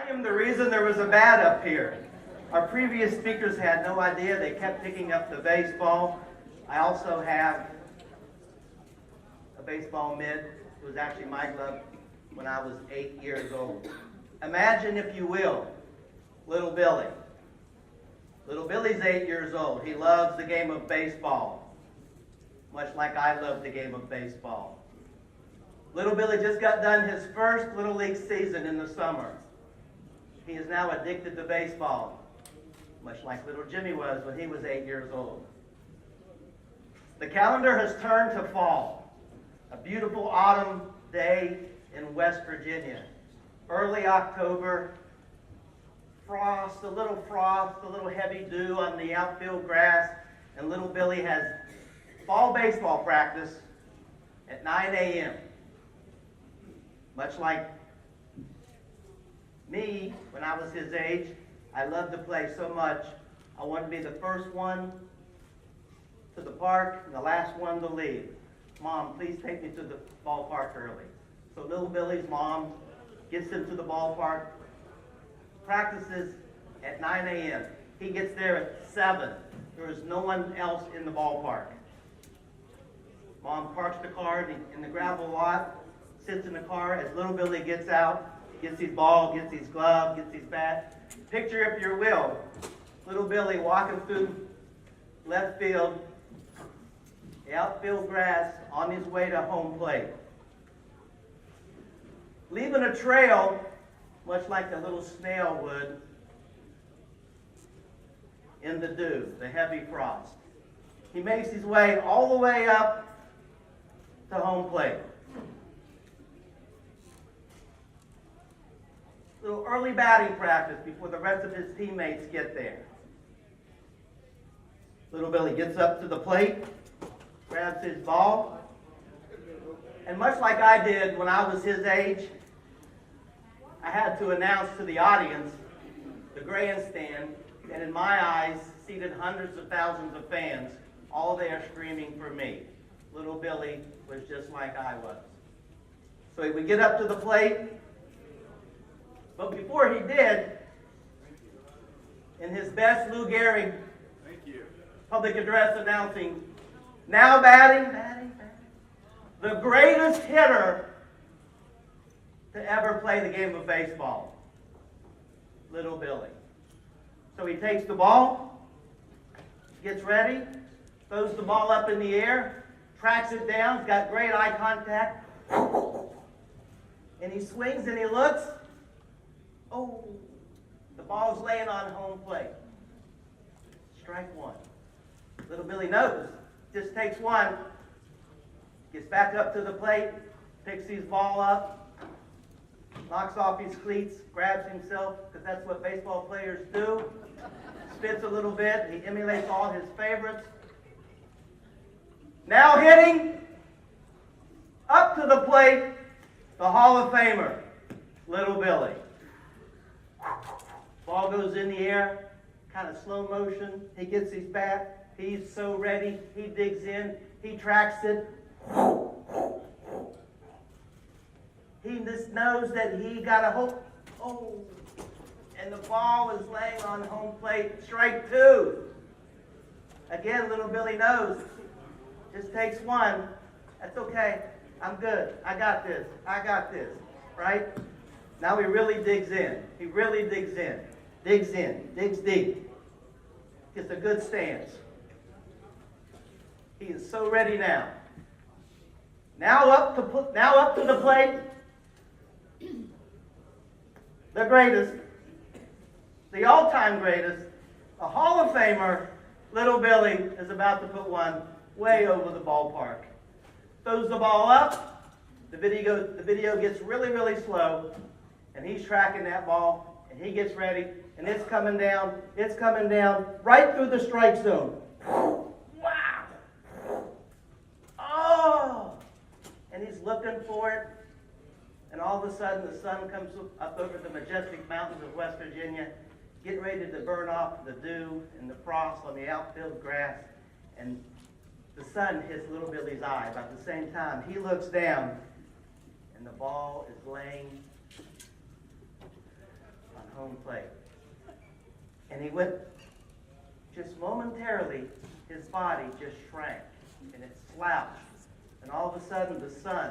I am the reason there was a bat up here. Our previous speakers had no idea. They kept picking up the baseball. I also have a baseball mitt. It was actually my glove when I was 8 years old. Imagine, if you will, little Billy. Little Billy's 8 years old. He loves the game of baseball, much like I love the game of baseball. Little Billy just got done his first Little League season in the summer. He is now addicted to baseball, much like little Jimmy was when he was 8 years old. The calendar has turned to fall. A beautiful autumn day in West Virginia. Early October, a little heavy dew on the outfield grass, and little Billy has fall baseball practice at 9 a.m. Much like me, when I was his age, I loved to play so much. I wanted to be the first one to the park and the last one to leave. Mom, please take me to the ballpark early. So little Billy's mom gets him to the ballpark, practices at 9 a.m. He gets there at 7. There is no one else in the ballpark. Mom parks the car in the gravel lot, sits in the car as little Billy gets out, gets his ball, gets his glove, gets his bat. Picture, if you will, little Billy walking through left field, the outfield grass, on his way to home plate. Leaving a trail, much like a little snail would, in the dew, the heavy frost. He makes his way all the way up to home plate. Little early batting practice before the rest of his teammates get there. Little Billy gets up to the plate, grabs his ball, and much like I did when I was his age, I had to announce to the audience, the grandstand, and in my eyes, seated hundreds of thousands of fans, all there screaming for me. Little Billy was just like I was. So he would get up to the plate, but before he did, in his best Lou Gehrig public address announcing, now batting, the greatest hitter to ever play the game of baseball, little Billy. So he takes the ball, gets ready, throws the ball up in the air, tracks it down, he's got great eye contact, and he swings and he looks. Oh, the ball's laying on home plate. Strike one. Little Billy knows. Just takes one, gets back up to the plate, picks his ball up, knocks off his cleats, grabs himself, because that's what baseball players do, spits a little bit, he emulates all his favorites. Now hitting, up to the plate, the Hall of Famer, little Billy. Ball goes in the air, kind of slow motion. He gets his bat. He's so ready. He digs in. He tracks it. He just knows that he got a hook. Oh, and the ball is laying on home plate. Strike two. Again, little Billy knows. Just takes one. That's okay. I'm good. I got this. Right? Now he really digs in. He really digs in. Digs deep. Gets a good stance. He is so ready now. Now up to the plate. The greatest, the all-time greatest, the Hall of Famer, little Billy is about to put one way over the ballpark. Throws the ball up. The video gets really, really slow, and he's tracking that ball, and he gets ready, and it's coming down, right through the strike zone. Wow! Oh! And he's looking for it, and all of a sudden the sun comes up over the majestic mountains of West Virginia, getting ready to burn off the dew and the frost on the outfield grass, and the sun hits little Billy's eye. About the same time, he looks down, and the ball is laying on home plate. And he went, just momentarily, his body just shrank, and it slouched. And all of a sudden, the sun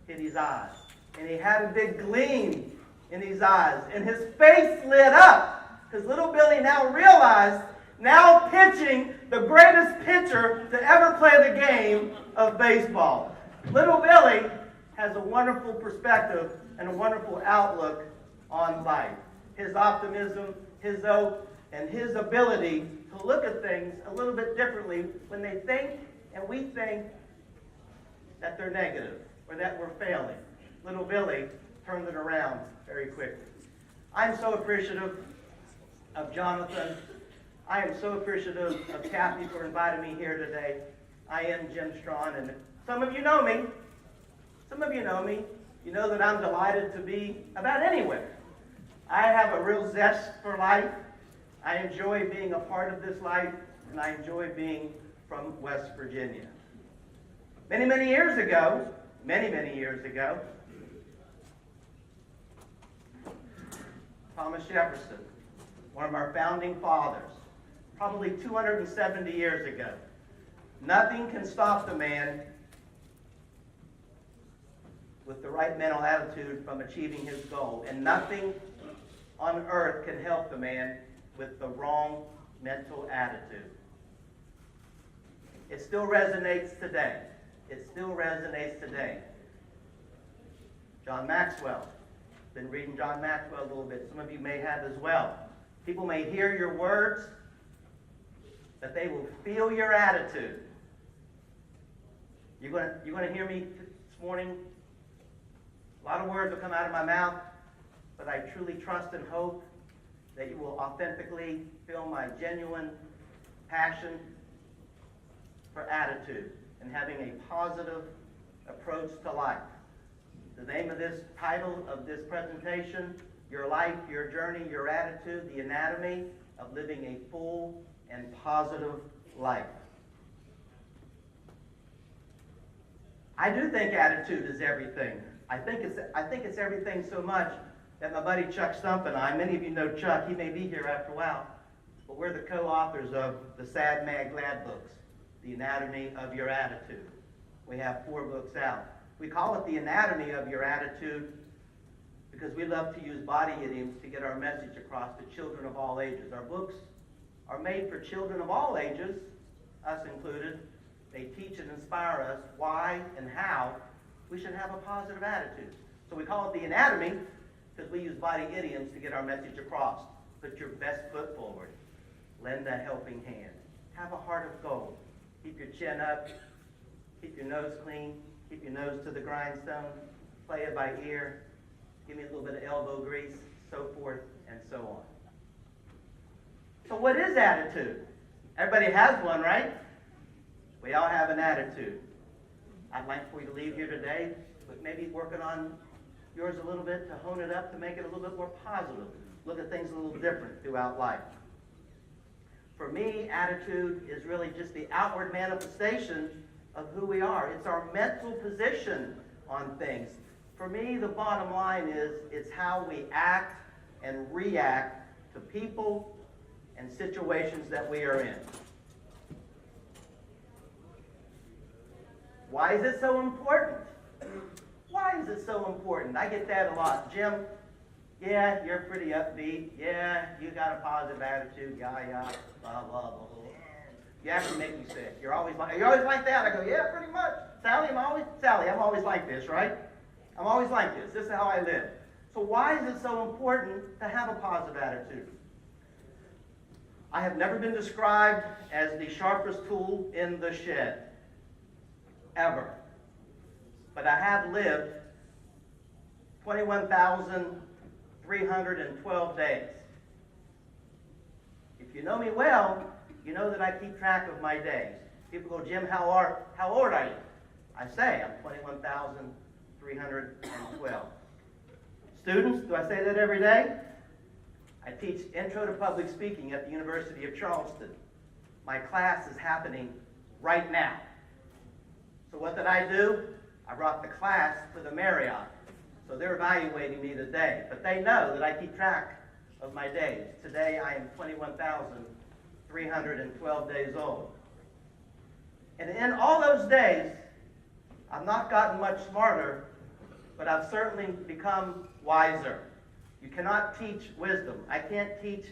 hit his eyes. And he had a big gleam in his eyes. And his face lit up. Because little Billy now realized, now pitching the greatest pitcher to ever play the game of baseball. Little Billy has a wonderful perspective and a wonderful outlook on life. His optimism, his hope, and his ability to look at things a little bit differently when they think and we think that they're negative or that we're failing. Little Billy turned it around very quickly. I'm so appreciative of Jonathan. I am so appreciative of Kathy for inviting me here today. I am Jim Strawn, and some of you know me. Some of you know me. You know that I'm delighted to be about anywhere. I have a real zest for life. I enjoy being a part of this life, and I enjoy being from West Virginia. Many, many years ago, Thomas Jefferson, one of our founding fathers, probably 270 years ago. Nothing can stop the man with the right mental attitude from achieving his goal, and nothing on earth can help the man with the wrong mental attitude. It still resonates today. It still resonates today. John Maxwell. Been reading John Maxwell a little bit. Some of you may have as well. People may hear your words, but they will feel your attitude. You're going to hear me this morning. A lot of words will come out of my mouth, but I truly trust and hope that you will authentically feel my genuine passion for attitude and having a positive approach to life. The name of this title of this presentation, Your Life, Your Journey, Your Attitude, the Anatomy of Living a Full and Positive Life. I do think attitude is everything. I think it's everything so much that my buddy Chuck Stump and I, many of you know Chuck, he may be here after a while, but we're the co-authors of the Sad, Mad, Glad books, The Anatomy of Your Attitude. We have 4 books out. We call it The Anatomy of Your Attitude because we love to use body idioms to get our message across to children of all ages. Our books are made for children of all ages, us included. They teach and inspire us why and how we should have a positive attitude. So we call it The Anatomy because we use body idioms to get our message across. Put your best foot forward. Lend a helping hand. Have a heart of gold. Keep your chin up. Keep your nose clean. Keep your nose to the grindstone. Play it by ear. Give me a little bit of elbow grease, so forth and so on. So what is attitude? Everybody has one, right? We all have an attitude. I'd like for you to leave here today, but maybe working on yours a little bit to hone it up to make it a little bit more positive. Look at things a little different throughout life. For me, attitude is really just the outward manifestation of who we are. It's our mental position on things. For me, the bottom line is it's how we act and react to people and situations that we are in. Why is it so important? Why is it so important? I get that a lot. Jim, yeah, you're pretty upbeat. Yeah, you got a positive attitude. Yeah, blah, blah, blah. You actually make me sick. You're always like that? I go, yeah, pretty much. Sally, I'm always like this, right? I'm always like this. This is how I live. So why is it so important to have a positive attitude? I have never been described as the sharpest tool in the shed. Ever. But I have lived 21,312 days. If you know me well, you know that I keep track of my days. People go, Jim, how old are you? I say, I'm 21,312. Students, do I say that every day? I teach Intro to Public Speaking at the University of Charleston. My class is happening right now. So what did I do? I brought the class to the Marriott. So they're evaluating me today. But they know that I keep track of my days. Today I am 21,312 days old. And in all those days, I've not gotten much smarter, but I've certainly become wiser. You cannot teach wisdom. I can't teach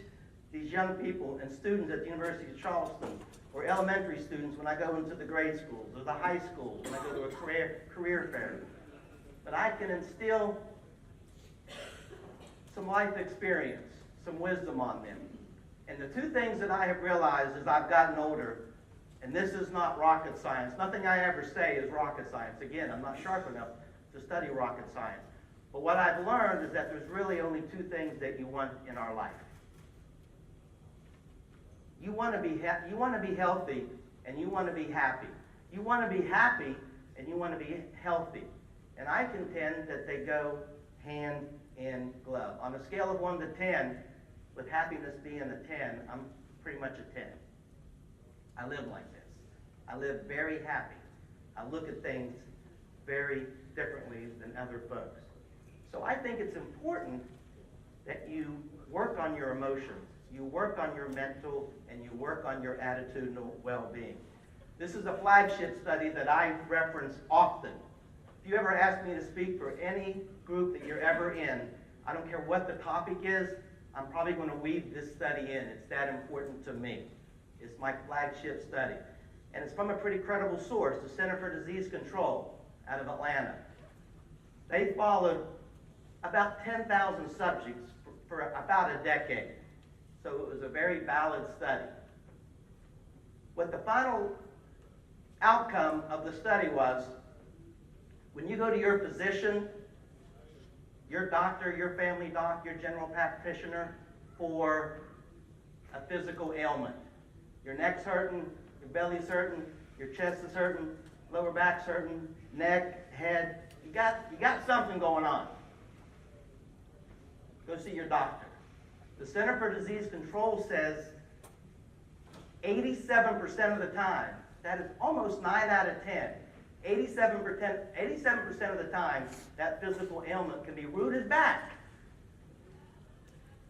these young people and students at the University of Charleston, or elementary students when I go into the grade schools, or the high schools when I go to a career fair. But I can instill some life experience, some wisdom on them. And the two things that I have realized as I've gotten older, and this is not rocket science. Nothing I ever say is rocket science. Again, I'm not sharp enough to study rocket science. But what I've learned is that there's really only two things that you want in our life. You want to be healthy, and you want to be happy. You want to be happy, and you want to be healthy. And I contend that they go hand in glove. On a scale of 1 to 10, with happiness being a 10, I'm pretty much a 10. I live like this. I live very happy. I look at things very differently than other folks. So I think it's important that you work on your emotions, you work on your mental, and you work on your attitudinal well-being. This is a flagship study that I reference often. If you ever ask me to speak for any group that you're ever in, I don't care what the topic is, I'm probably going to weave this study in. It's that important to me. It's my flagship study. And it's from a pretty credible source, the Center for Disease Control out of Atlanta. They followed about 10,000 subjects for about a decade. So it was a very valid study. What the final outcome of the study was, when you go to your physician, your doctor, your family doc, your general practitioner for a physical ailment, your neck's hurting, your belly's hurting, your chest is hurting, lower back's hurting, neck, head, you got something going on. Go see your doctor. The Center for Disease Control says 87% of the time, that is almost 9 out of 10, 87% of the time, that physical ailment can be rooted back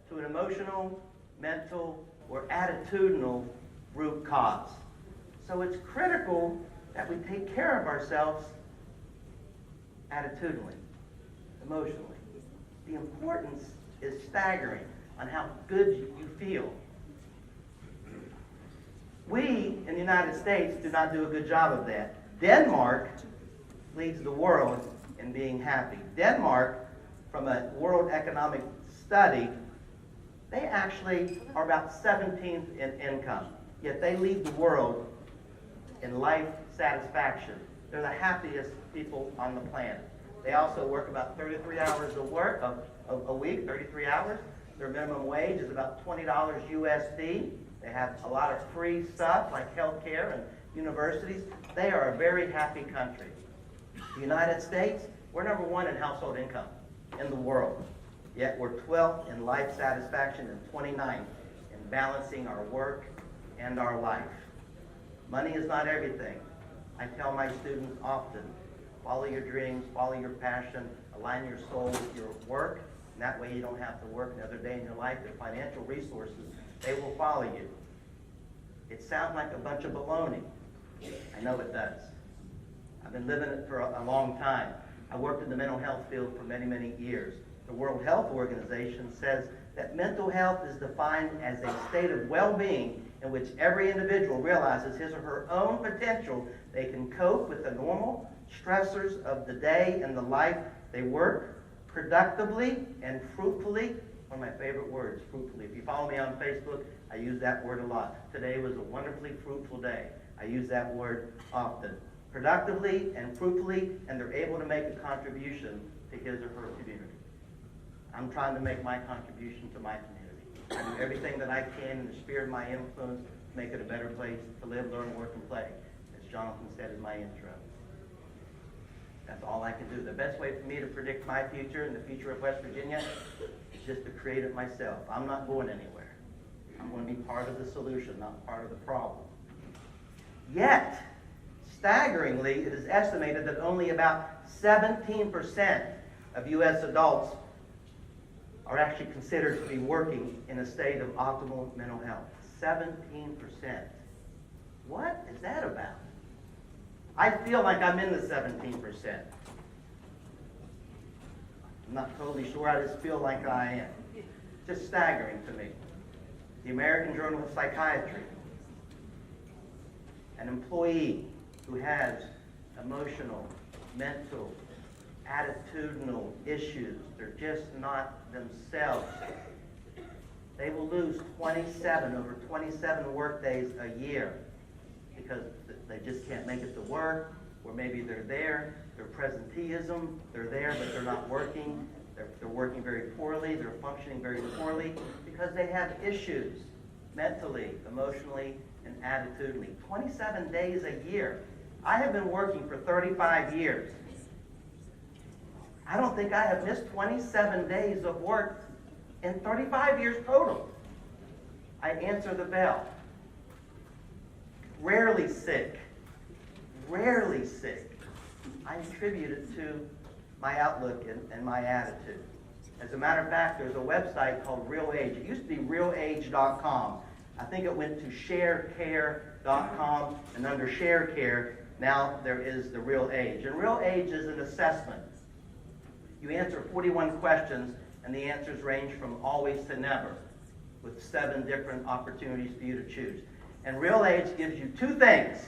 to an emotional, mental, or attitudinal root cause. So it's critical that we take care of ourselves attitudinally, emotionally. The importance is staggering on how good you feel. We, in the United States, do not do a good job of that. Denmark leads the world in being happy. Denmark, from a World Economic Study, they actually are about 17th in income, yet they lead the world in life satisfaction. They're the happiest people on the planet. They also work about 33 hours a week, 33 hours. Their minimum wage is about $20 USD. They have a lot of free stuff like healthcare and universities. They are a very happy country. The United States, we're number 1 in household income in the world. Yet we're 12th in life satisfaction and 29th in balancing our work and our life. Money is not everything. I tell my students often, follow your dreams, follow your passion, align your soul with your work, and that way you don't have to work another day in your life. The financial resources, they will follow you. It sounds like a bunch of baloney. I know it does. I've been living it for a long time. I worked in the mental health field for many, many years. The World Health Organization says that mental health is defined as a state of well-being in which every individual realizes his or her own potential. They can cope with the normal stressors of the day and the life. They work productively and fruitfully. One of my favorite words, fruitfully. If you follow me on Facebook, I use that word a lot. Today was a wonderfully fruitful day. I use that word often. Productively and fruitfully, and they're able to make a contribution to his or her community. I'm trying to make my contribution to my community. I do everything that I can in the sphere of my influence to make it a better place to live, learn, work, and play, as Jonathan said in my intro. That's all I can do. The best way for me to predict my future and the future of West Virginia is just to create it myself. I'm not going anywhere. I'm going to be part of the solution, not part of the problem. Yet, staggeringly, it is estimated that only about 17% of U.S. adults are actually considered to be working in a state of optimal mental health. 17%. What is that about? I feel like I'm in the 17%. I'm not totally sure, I just feel like I am. Just staggering to me. The American Journal of Psychiatry, an employee who has emotional, mental, attitudinal issues, they're just not themselves, they will lose over 27 work days a year because they just can't make it to work, or maybe they're presenteeism, they're there but they're not working, they're working very poorly, they're functioning very poorly because they have issues mentally, emotionally, and attitudinally. 27 days a year. I have been working for 35 years. I don't think I have missed 27 days of work in 35 years total. I answer the bell. Rarely sick. Rarely sick. I attribute it to my outlook and my attitude. As a matter of fact, there's a website called Real Age. It used to be realage.com. I think it went to sharecare.com, and under ShareCare, now there is the Real Age. And Real Age is an assessment. You answer 41 questions, and the answers range from always to never, with 7 different opportunities for you to choose. And Real Age gives you 2 things: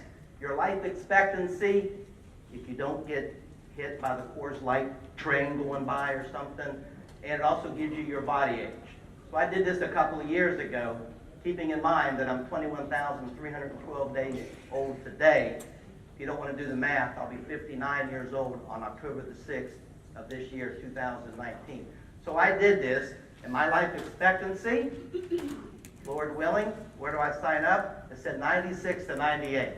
your life expectancy, if you don't get hit by the Coors Light train going by or something, and it also gives you your body age. So I did this a couple of years ago, keeping in mind that I'm 21,312 days old today. If you don't want to do the math, I'll be 59 years old on October the 6th of this year, 2019. So I did this, and my life expectancy, Lord willing, where do I sign up? It said 96 to 98.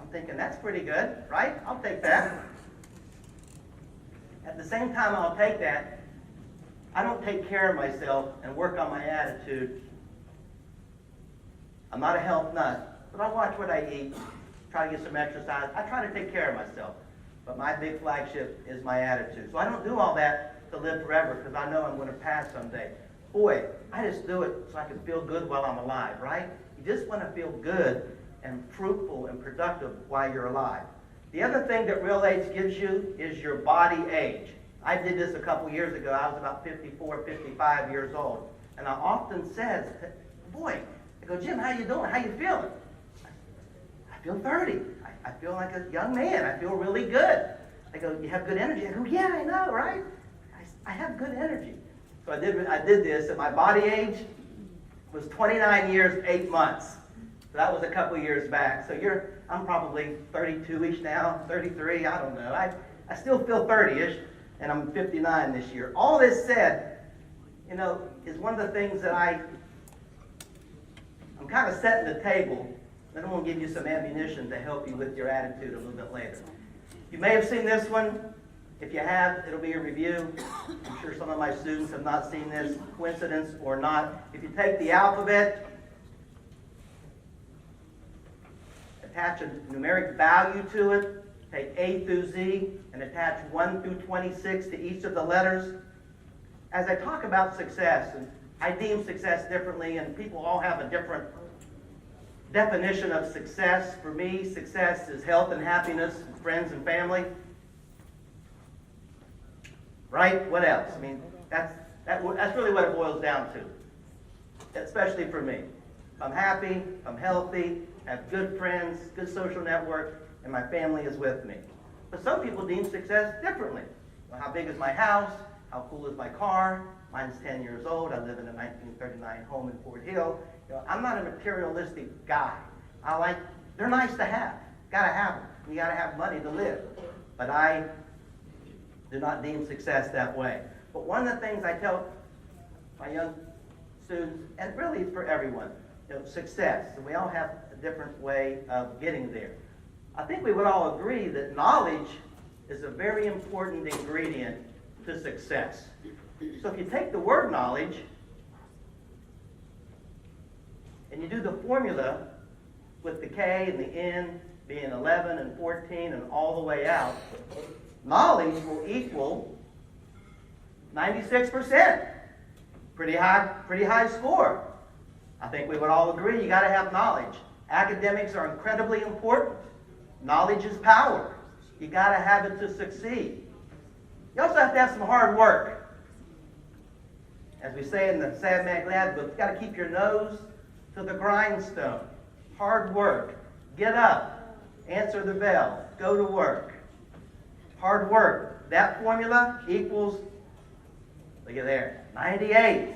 I'm thinking, that's pretty good, right? I'll take that. At the same time I'll take that, I don't take care of myself and work on my attitude. I'm not a health nut, but I watch what I eat, try to get some exercise. I try to take care of myself. But my big flagship is my attitude. So I don't do all that to live forever because I know I'm going to pass someday. Boy, I just do it so I can feel good while I'm alive, right? You just want to feel good and fruitful and productive while you're alive. The other thing that Real Age gives you is your body age. I did this a couple years ago. I was about 54, 55 years old. And I often said, boy, I go, Jim, how you doing? How you feeling? I feel 30. I feel like a young man. I feel really good. I go, you have good energy? I go, yeah, I know, right? I have good energy. So I did this, and my body age was 29 years, 8 months. So that was a couple years back. So I'm probably 32-ish now, 33, I don't know. I still feel 30-ish, and I'm 59 this year. All this said, is one of the things that I'm kind of setting the table. Then I'm going to give you some ammunition to help you with your attitude a little bit later. You may have seen this one. If you have, it'll be a review. I'm sure some of my students have not seen this, coincidence or not. If you take the alphabet, attach a numeric value to it, take A through Z, and attach 1 through 26 to each of the letters. As I talk about success, and I deem success differently, and people all have a different definition of success. For me, success is health and happiness, friends and family. Right? What else? I mean, that's really what it boils down to, especially for me. If I'm happy, if I'm healthy, have good friends, good social network, and my family is with me. But some people deem success differently. Well, how big is my house? How cool is my car? Mine's 10 years old. I live in a 1939 home in Fort Hill. I'm not a materialistic guy. They're nice to have. Gotta have them. You gotta have money to live. But I do not deem success that way. But one of the things I tell my young students, and really for everyone, success, and we all have a different way of getting there. I think we would all agree that knowledge is a very important ingredient to success. So if you take the word knowledge and you do the formula with the K and the N being 11 and 14 and all the way out, knowledge will equal 96%. Pretty high score. I think we would all agree you got to have knowledge. Academics are incredibly important. Knowledge is power. You got to have it to succeed. You also have to have some hard work. As we say in the Sad Man Glad book, you got to keep your nose to the grindstone. Hard work. Get up. Answer the bell. Go to work. Hard work. That formula equals, look at there, 98.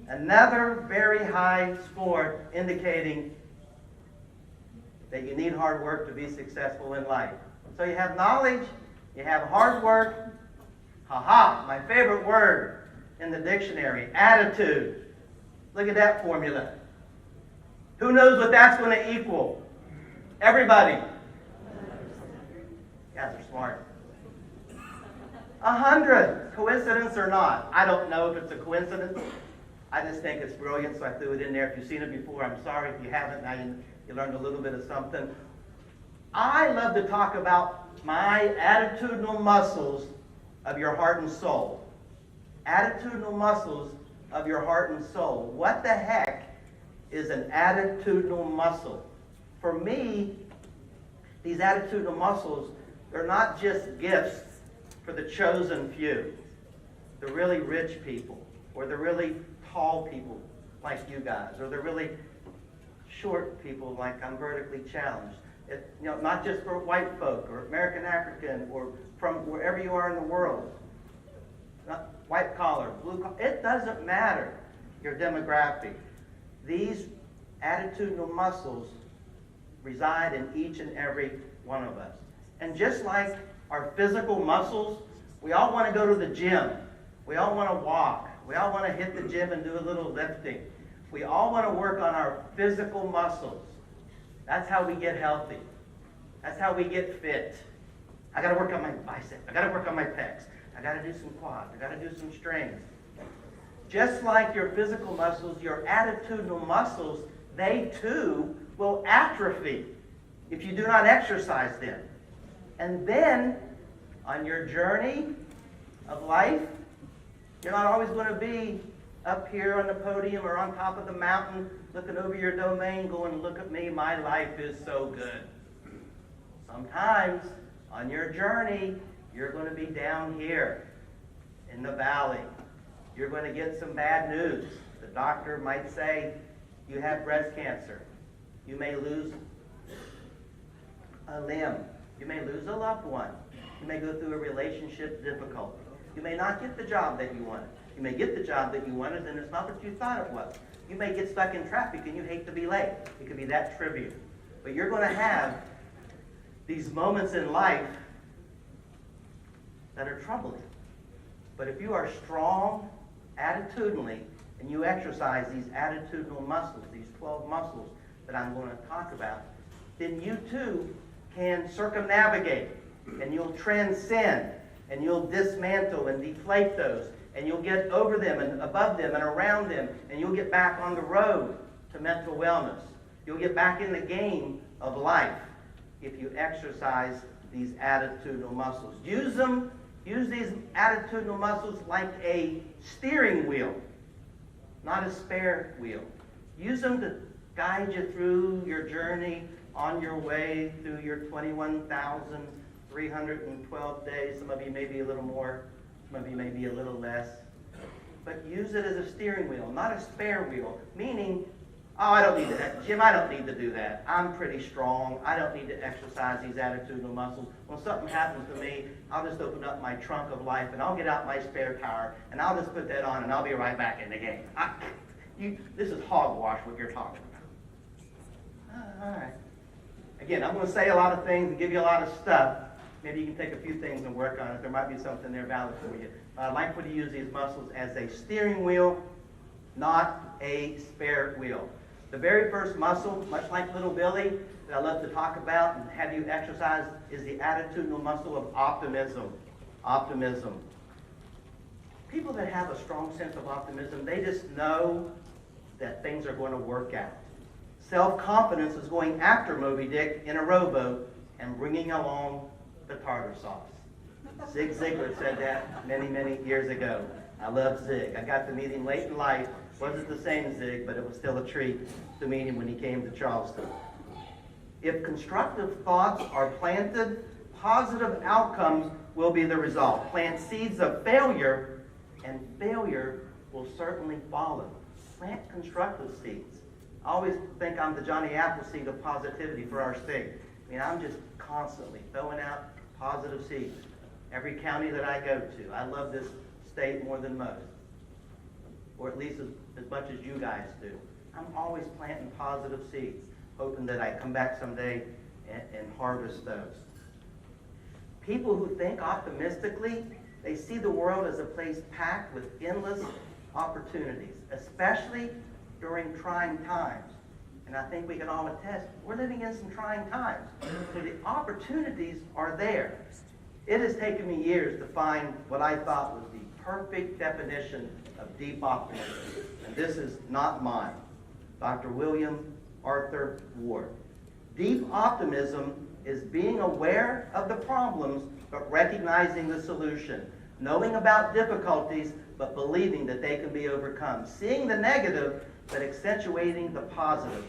Another very high score indicating that you need hard work to be successful in life. So you have knowledge, you have hard work. My favorite word in the dictionary, attitude. Look at that formula. Who knows what that's going to equal? Everybody. You guys are smart. 100. Coincidence or not? I don't know if it's a coincidence. I just think it's brilliant, so I threw it in there. If you've seen it before, I'm sorry. If you haven't, now you learned a little bit of something. I love to talk about my attitudinal muscles of your heart and soul. Attitudinal muscles of your heart and soul. What the heck is an attitudinal muscle? For me, these attitudinal muscles, they're not just gifts for the chosen few, the really rich people, or the really tall people like you guys, or the really short people like I'm vertically challenged. Not just for white folk or American African or from wherever you are in the world. Not white collar, blue collar. It doesn't matter your demographic. These attitudinal muscles reside in each and every one of us. And just like our physical muscles, we all want to go to the gym. We all want to walk. We all want to hit the gym and do a little lifting. We all want to work on our physical muscles. That's how we get healthy. That's how we get fit. I got to work on my biceps. I got to work on my pecs. I got to do some quads. I got to do some strength. Just like your physical muscles, your attitudinal muscles, they too will atrophy if you do not exercise them. And then, on your journey of life, you're not always going to be up here on the podium or on top of the mountain looking over your domain going, look at me, my life is so good. Sometimes, on your journey, you're going to be down here in the valley. You're going to get some bad news. The doctor might say, you have breast cancer. You may lose a limb. You may lose a loved one. You may go through a relationship difficulty. You may not get the job that you wanted. You may get the job that you wanted, and it's not what you thought it was. You may get stuck in traffic, and you hate to be late. It could be that trivial. But you're going to have these moments in life that are troubling. But if you are strong attitudinally, and you exercise these attitudinal muscles, these 12 muscles that I'm going to talk about, then you too can circumnavigate, and you'll transcend, and you'll dismantle and deflate those, and you'll get over them and above them and around them, and you'll get back on the road to mental wellness. You'll get back in the game of life if you exercise these attitudinal muscles. Use these attitudinal muscles like a steering wheel, not a spare wheel. Use them to guide you through your journey on your way through your 21,312 days. Some of you may be a little more, some of you may be a little less. But use it as a steering wheel, not a spare wheel, meaning, oh, I don't need that. Jim, I don't need to do that. I'm pretty strong. I don't need to exercise these attitudinal muscles. When something happens to me, I'll just open up my trunk of life, and I'll get out my spare tire, and I'll just put that on, and I'll be right back in the game. This is hogwash, what you're talking about. All right. Again, I'm going to say a lot of things and give you a lot of stuff. Maybe you can take a few things and work on it. There might be something there valid for you. I'd like for you to use these muscles as a steering wheel, not a spare wheel. The very first muscle, much like Little Billy, that I love to talk about and have you exercise is the attitudinal muscle of optimism. Optimism. People that have a strong sense of optimism, they just know that things are going to work out. Self-confidence is going after Moby Dick in a rowboat and bringing along the tartar sauce. Zig Ziglar said that many, many years ago. I love Zig. I got to meet him late in life. Wasn't the same Zig, but it was still a treat to meet him when he came to Charleston. If constructive thoughts are planted, positive outcomes will be the result. Plant seeds of failure, and failure will certainly follow. Plant constructive seeds. I always think I'm the Johnny Appleseed of positivity for our state. I mean, I'm just constantly throwing out positive seeds. Every county that I go to, I love this state more than most, or at least as much as you guys do. I'm always planting positive seeds, hoping that I come back someday and harvest those. People who think optimistically, they see the world as a place packed with endless opportunities, especially during trying times. And I think we can all attest, we're living in some trying times. So the opportunities are there. It has taken me years to find what I thought was the perfect definition of deep optimism. And this is not mine. Dr. William Arthur Ward. Deep optimism is being aware of the problems, but recognizing the solution. Knowing about difficulties, but believing that they can be overcome. Seeing the negative, but accentuating the positive.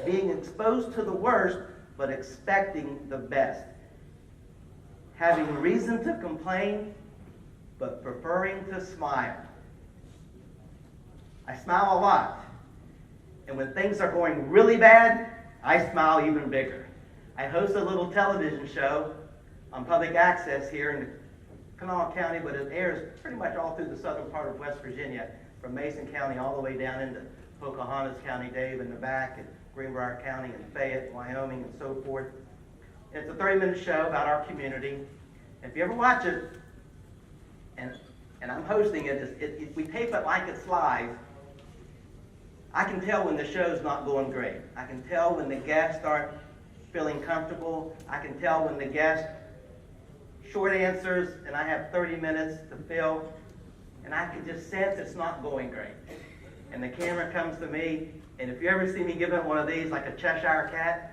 Being exposed to the worst, but expecting the best. Having reason to complain, but preferring to smile. I smile a lot. And when things are going really bad, I smile even bigger. I host a little television show on public access here in Kanawha County, but it airs pretty much all through the southern part of West Virginia, from Mason County all the way down into Pocahontas County, Dave in the back, and Greenbrier County, and Fayette, Wyoming, and so forth. It's a 30-minute show about our community. And if you ever watch it, and I'm hosting it, we tape it like it's live. I can tell when the show's not going great. I can tell when the guests aren't feeling comfortable. I can tell when the guests short answers, and I have 30 minutes to fill, and I can just sense it's not going great. And the camera comes to me, and if you ever see me giving one of these like a Cheshire cat,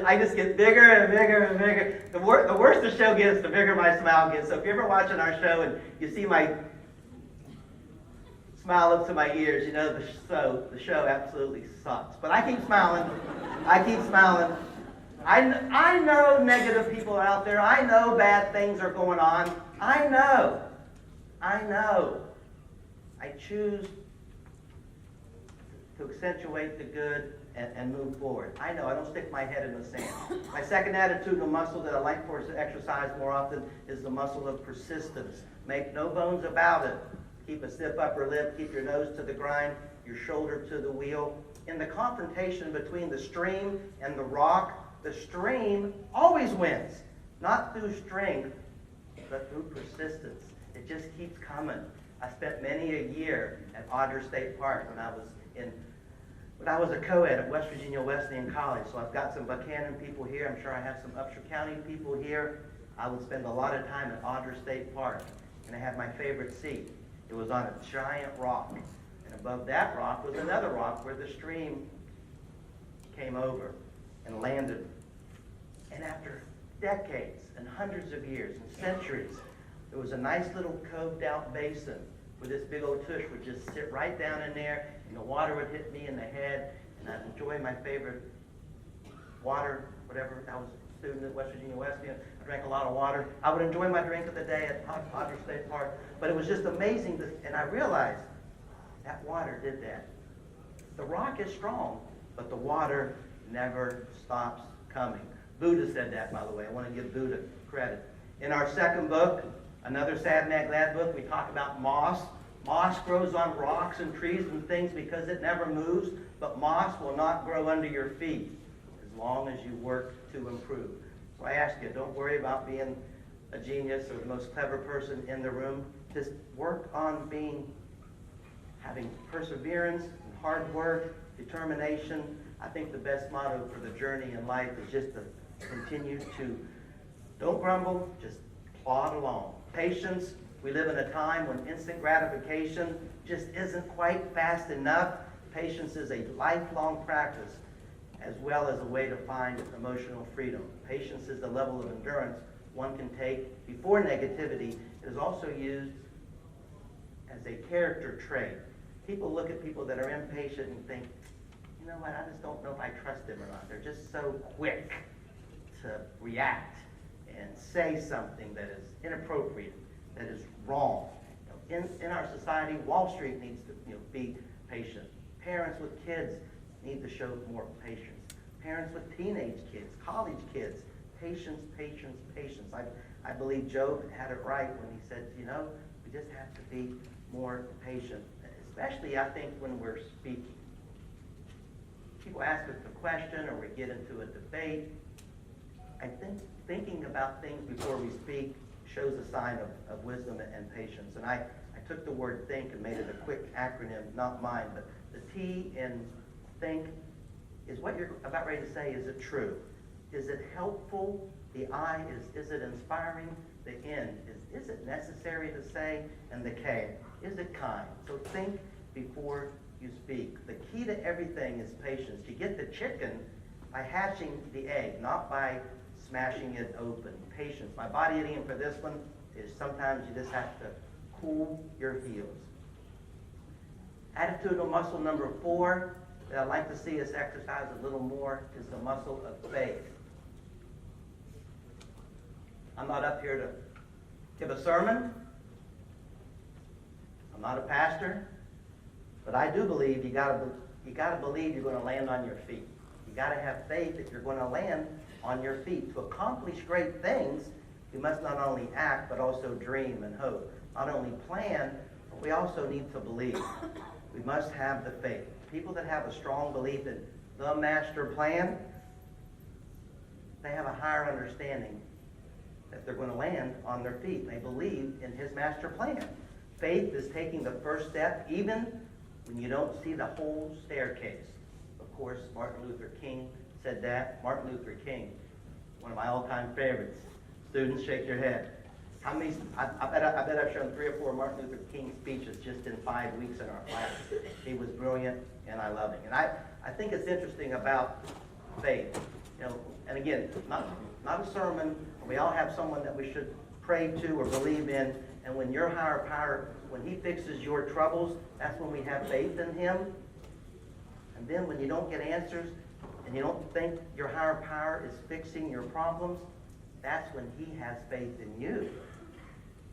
I just get bigger and bigger and bigger. The worse the show gets, the bigger my smile gets. So if you're ever watching our show and you see my smile up to my ears, you know the show absolutely sucks. But I keep smiling. I keep smiling. I know negative people are out there. I know bad things are going on. I know. I choose to accentuate the good and move forward. I know. I don't stick my head in the sand. My second attitudinal muscle that I like for us to exercise more often is the muscle of persistence. Make no bones about it. Keep a stiff upper lip. Keep your nose to the grind, your shoulder to the wheel. In the confrontation between the stream and the rock, the stream always wins. Not through strength, but through persistence. It just keeps coming. I spent many a year at Audrey State Park when I was a co-ed at West Virginia Wesleyan College. So I've got some Buchanan people here. I'm sure I have some Upshur County people here. I would spend a lot of time at Audrey State Park, and I had my favorite seat. It was on a giant rock, and above that rock was another rock where the stream came over and landed. And after decades and hundreds of years and centuries, there was a nice little coved out basin where this big old tush would just sit right down in there, and the water would hit me in the head, and I'd enjoy my favorite water, whatever. I was a student at West Virginia Wesleyan. I drank a lot of water. I would enjoy my drink of the day at Audrey State Park. But it was just amazing, and I realized that water did that. The rock is strong, but the water never stops coming. Buddha said that, by the way. I want to give Buddha credit. In our second book, another Sad Mad Glad book, we talk about moss. Moss grows on rocks and trees and things because it never moves, but moss will not grow under your feet as long as you work to improve. So I ask you, don't worry about being a genius or the most clever person in the room. Just work on having perseverance, and hard work, determination. I think the best motto for the journey in life is just to continue to, don't grumble, just plod along. Patience. We live in a time when instant gratification just isn't quite fast enough. Patience is a lifelong practice as well as a way to find emotional freedom. Patience is the level of endurance one can take before negativity. It is also used as a character trait. People look at people that are impatient and think, you know what, I just don't know if I trust them or not. They're just so quick to react and say something that is inappropriate, that is wrong. In our society, Wall Street needs to be patient. Parents with kids need to show more patience. Parents with teenage kids, college kids, patience, patience, patience. I believe Job had it right when he said, we just have to be more patient, especially I think when we're speaking. People ask us a question or we get into a debate. I think thinking about things before we speak shows a sign of wisdom and patience. And I took the word think and made it a quick acronym, not mine, but the T in think is what you're about ready to say. Is it true? Is it helpful? The I is it inspiring? The N is it necessary to say? And the K, is it kind? So think before you speak. The key to everything is patience. You get the chicken by hatching the egg, not by smashing it open. Patience. My body idiom for this one is sometimes you just have to cool your heels. Attitudinal muscle number 4 that I'd like to see us exercise a little more is the muscle of faith. I'm not up here to give a sermon. I'm not a pastor. But I do believe you gotta believe you're going to land on your feet. You got to have faith that you're going to land on your feet. To accomplish great things, we must not only act, but also dream and hope. Not only plan, but we also need to believe. We must have the faith. People that have a strong belief in the master plan, they have a higher understanding that they're going to land on their feet. They believe in his master plan. Faith is taking the first step, even when you don't see the whole staircase. Of course, Martin Luther King said that. Martin Luther King, one of my all-time favorites. Students, shake your head. How many? I bet I've shown 3 or 4 Martin Luther King speeches just in 5 weeks in our class. He was brilliant, and I love him. And I think it's interesting about faith. And again, not a sermon. We all have someone that we should pray to or believe in. And when your higher power, when he fixes your troubles, that's when we have faith in him. And then when you don't get answers and you don't think your higher power is fixing your problems, that's when he has faith in you.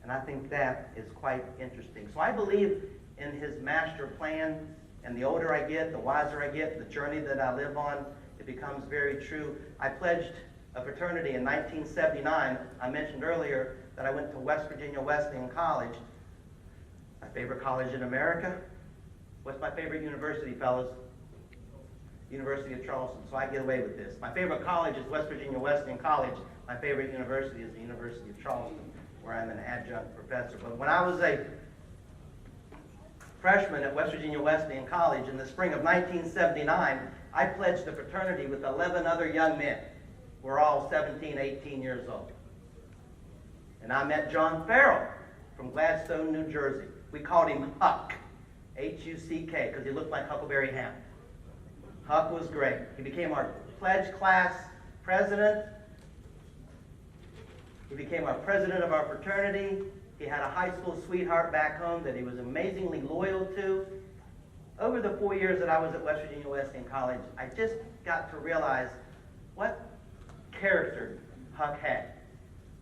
And I think that is quite interesting. So I believe in his master plan, and the older I get, the wiser I get, the journey that I live on, it becomes very true. I pledged a fraternity in 1979. I mentioned earlier that I went to West Virginia Wesleyan College, my favorite college in America. What's my favorite university, fellas? University of Charleston, so I get away with this. My favorite college is West Virginia Wesleyan College. My favorite university is the University of Charleston, where I'm an adjunct professor. But when I was a freshman at West Virginia Wesleyan College in the spring of 1979, I pledged a fraternity with 11 other young men. We're all 17, 18 years old. And I met John Farrell from Gladstone, New Jersey. We called him Huck, H-U-C-K, because he looked like Huckleberry Hound. Huck was great. He became our pledge class president. He became our president of our fraternity. He had a high school sweetheart back home that he was amazingly loyal to. Over the 4 years that I was at West Virginia Wesleyan College, I just got to realize what character Huck had.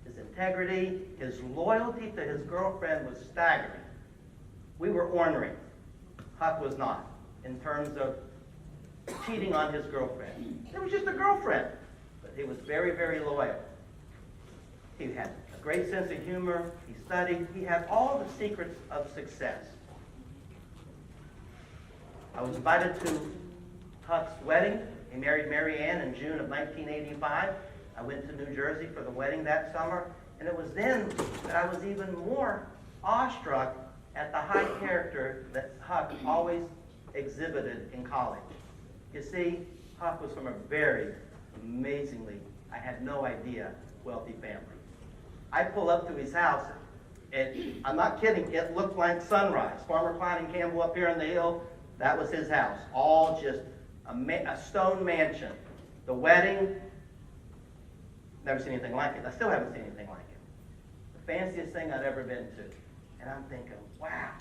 His integrity, his loyalty to his girlfriend was staggering. We were ornery. Huck was not, in terms of cheating on his girlfriend. It was just a girlfriend, but he was very, very loyal. He had a great sense of humor. He studied. He had all the secrets of success. I was invited to Huck's wedding. He married Mary Ann in June of 1985. I went to New Jersey for the wedding that summer, and it was then that I was even more awestruck at the high character that Huck always exhibited in college. You see, Huck was from a very amazingly, I had no idea, wealthy family. I pull up to his house, and I'm not kidding, it looked like sunrise. Farmer Klein and Campbell up here on the hill, that was his house. All just a stone mansion. The wedding, never seen anything like it. I still haven't seen anything like it. The fanciest thing I'd ever been to. And I'm thinking, wow,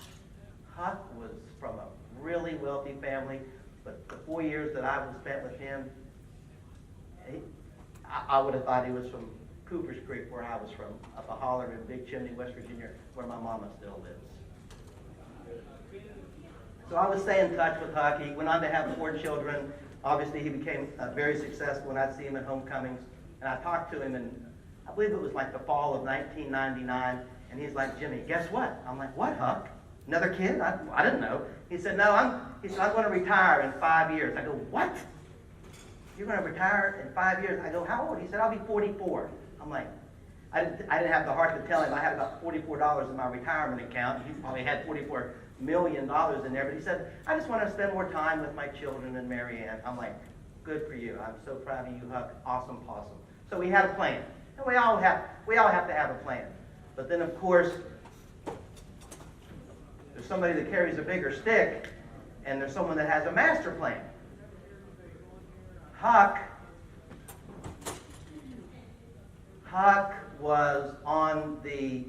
Huck was from a really wealthy family, but the 4 years that I was spent with him, I would have thought he was from Coopers Creek, where I was from, up a holler in Big Chimney, West Virginia, where my mama still lives. So I would stay in touch with Huck. He went on to have 4 children. Obviously, he became very successful, and I'd see him at homecomings. And I talked to him in, I believe it was like the fall of 1999, and he's like, Jimmy, guess what? I'm like, what, Huck? Another kid? I didn't know. He said, no, I'm going to retire in 5 years. I go, what? You're going to retire in 5 years? I go, how old? He said, I'll be 44. I'm like, I didn't have the heart to tell him I had about $44 in my retirement account. He probably had $44 million in there. But he said, I just want to spend more time with my children and Mary Ann. I'm like, good for you. I'm so proud of you, Huck. Awesome, possum. So we had a plan. And we all have to have a plan. But then, of course, there's somebody that carries a bigger stick, and there's someone that has a master plan. Huck was on the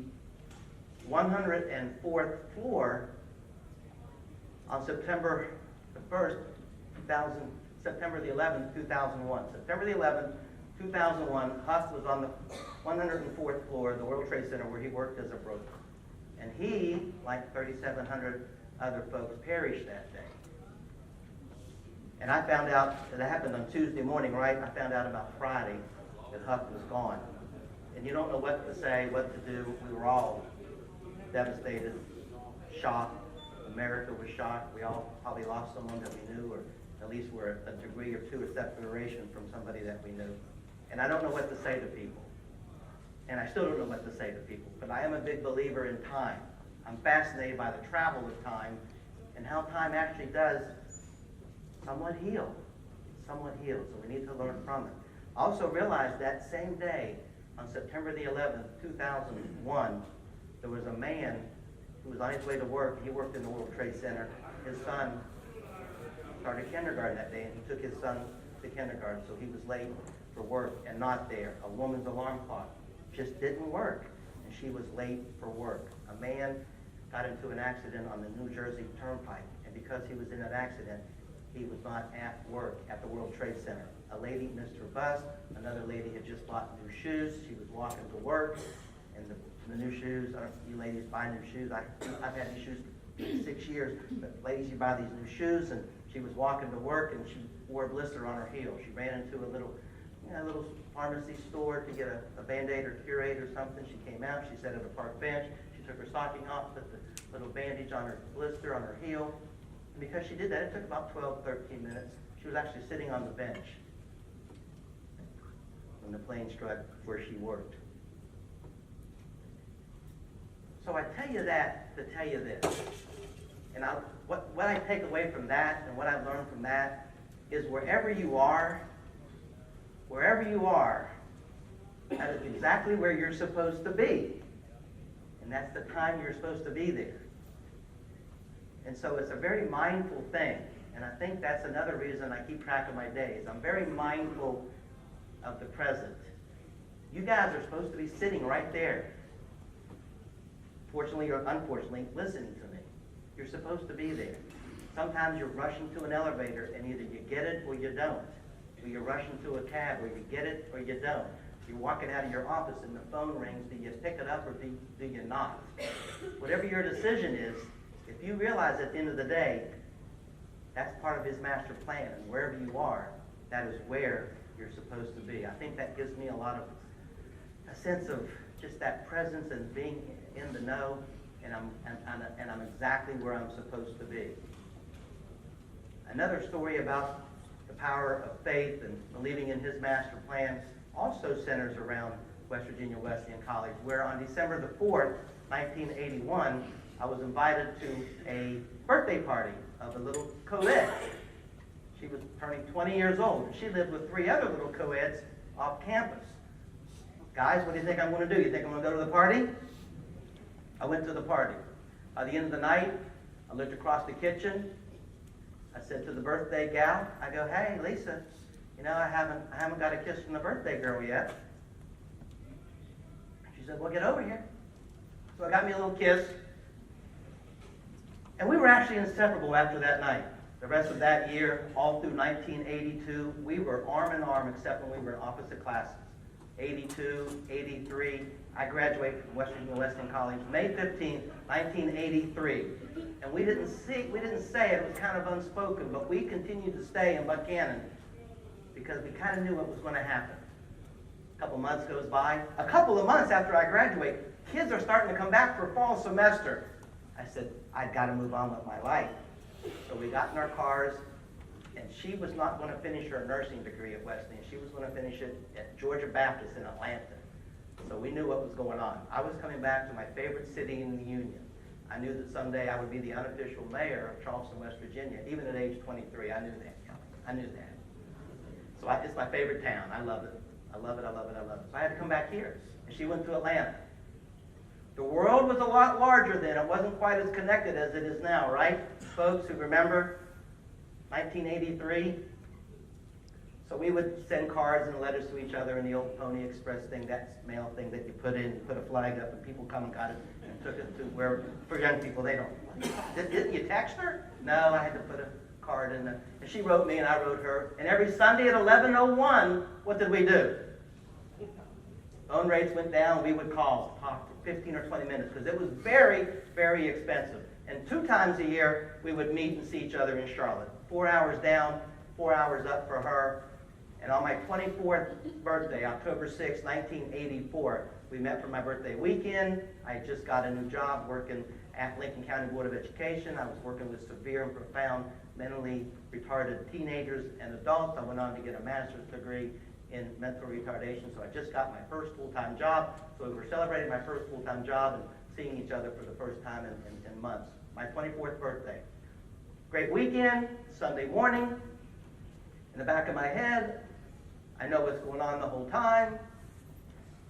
104th floor on September the 1st, September the 11th, 2001. September the 11th, 2001, Huck was on the 104th floor of the World Trade Center where he worked as a broker. And he, like 3,700 other folks, perished that day. And I found out, that happened on Tuesday morning, right? I found out about Friday that Huck was gone. And you don't know what to say, what to do. We were all devastated, shocked. America was shocked. We all probably lost someone that we knew, or at least we're a degree or two of separation from somebody that we knew. And I don't know what to say to people. And I still don't know what to say to people. But I am a big believer in time. I'm fascinated by the travel of time and how time actually does somewhat heal. Somewhat heal. So we need to learn from it. I also realized that same day, on September the 11th, 2001, there was a man who was on his way to work. He worked in the World Trade Center. His son started kindergarten that day, and he took his son to kindergarten, so he was late for work and not there. A woman's alarm clock just didn't work, and she was late for work. A man got into an accident on the New Jersey Turnpike, and because he was in that accident, he was not at work at the World Trade Center. A lady missed her bus. Another lady had just bought new shoes. She was walking to work, and the new shoes, you ladies buy new shoes. I've had these shoes for 6 years, but ladies, you buy these new shoes, and she was walking to work, and she wore a blister on her heel. She ran into a little pharmacy store to get a Band-Aid or Curate or something. She came out. She sat at a park bench. She took her stocking off, put the little bandage on her blister on her heel. And because she did that, it took about 12, 13 minutes. She was actually sitting on the bench when the plane struck where she worked. So I tell you that to tell you this. And what I take away from that and what I learned from that is wherever you are, that is exactly where you're supposed to be. And that's the time you're supposed to be there. And so it's a very mindful thing. And I think that's another reason I keep track of my days. I'm very mindful of the present. You guys are supposed to be sitting right there, fortunately or unfortunately, listening to me. You're supposed to be there. Sometimes you're rushing to an elevator and either you get it or you don't. Or you're rushing to a cab, or you get it or you don't. You're walking out of your office and the phone rings. Do you pick it up or do you not? Whatever your decision is, if you realize at the end of the day, that's part of his master plan, and wherever you are, that is where you're supposed to be. I think that gives me a sense of just that presence and being in the know, and I'm exactly where I'm supposed to be. Another story about the power of faith and believing in his master plan also centers around West Virginia Wesleyan College, where on December the 4th, 1981, I was invited to a birthday party of a little co-ed. She was turning 20 years old, and she lived with 3 other little co-eds off campus. Guys, what do you think I'm going to do? You think I'm going to go to the party? I went to the party. By the end of the night, I looked across the kitchen. I said to the birthday gal, I go, hey, Lisa, I haven't got a kiss from the birthday girl yet. She said, well, get over here. So I got me a little kiss. And we were actually inseparable after that night. The rest of that year, all through 1982, we were arm in arm except when we were in opposite classes. 82, 83, I graduated from West Virginia Wesleyan College May 15, 1983. And we didn't say it was kind of unspoken, but we continued to stay in Buchanan because we kind of knew what was going to happen. A couple months goes by. A couple of months after I graduate, kids are starting to come back for fall semester. I said, I've got to move on with my life. So we got in our cars, and she was not going to finish her nursing degree at Wesleyan. She was going to finish it at Georgia Baptist in Atlanta. So we knew what was going on. I was coming back to my favorite city in the Union. I knew that someday I would be the unofficial mayor of Charleston, West Virginia. Even at age 23, I knew that. I knew that. So it's my favorite town. I love it. I love it, I love it, I love it. So I had to come back here. And she went to Atlanta. The world was a lot larger then. It wasn't quite as connected as it is now, right? Folks who remember 1983. So we would send cards and letters to each other in the old Pony Express thing, that mail thing that you put a flag up and people come and got it and took it to where, for young people, they don't. Didn't you text her? No, I had to put a card in there. And she wrote me and I wrote her. And every Sunday at 11:01, what did we do? Phone rates went down, we would call, talk for 15 or 20 minutes, because it was very, very expensive. And 2 times a year, we would meet and see each other in Charlotte. 4 hours down, 4 hours up for her. And on my 24th birthday, October 6, 1984, we met for my birthday weekend. I had just got a new job working at Lincoln County Board of Education. I was working with severe and profound mentally retarded teenagers and adults. I went on to get a master's degree in mental retardation, so I just got my first full-time job. So we were celebrating my first full-time job and seeing each other for the first time in months. My 24th birthday. Great weekend, Sunday morning. In the back of my head, I know what's going on the whole time.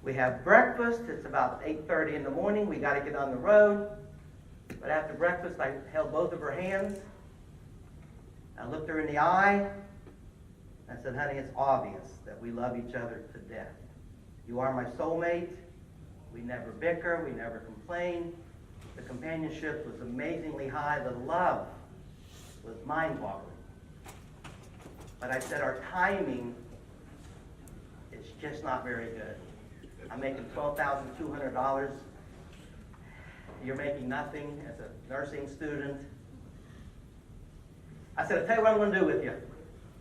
We have breakfast. It's about 8:30 in the morning. We got to get on the road. But after breakfast, I held both of her hands. I looked her in the eye. I said, honey, it's obvious that we love each other to death. You are my soulmate. We never bicker. We never complain. The companionship was amazingly high. The love was mind-boggling. But I said, our timing is just not very good. I'm making $12,200. You're making nothing as a nursing student. I said, I'll tell you what I'm going to do with you.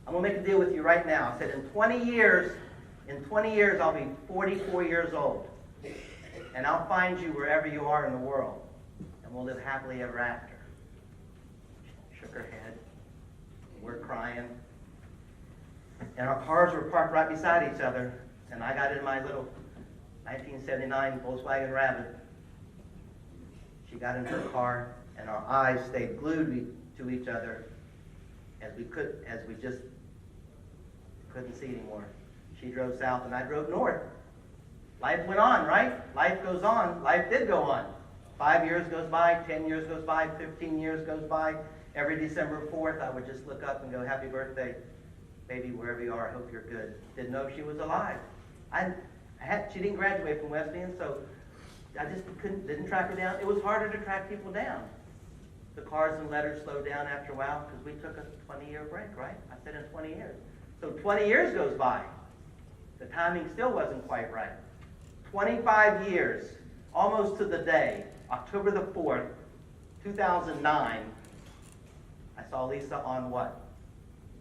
I'm going to make a deal with you right now. I said, in 20 years, I'll be 44 years old. And I'll find you wherever you are in the world. And we'll live happily ever after. She shook her head. We're crying. And our cars were parked right beside each other. And I got in my little 1979 Volkswagen Rabbit. She got in her car, and our eyes stayed glued to each other as we just couldn't see anymore. She drove south and I drove north. Life went on, right? Life goes on. Life did go on. 5 years goes by, 10 years goes by, 15 years goes by. Every December 4th, I would just look up and go, happy birthday, baby, wherever you are, I hope you're good. Didn't know she was alive. She didn't graduate from Wesleyan, so I just didn't track her down. It was harder to track people down. The cards and letters slowed down after a while because we took a 20-year break, right? I said in 20 years. So 20 years goes by. The timing still wasn't quite right. 25 years, almost to the day, October the 4th, 2009, I saw Lisa on what?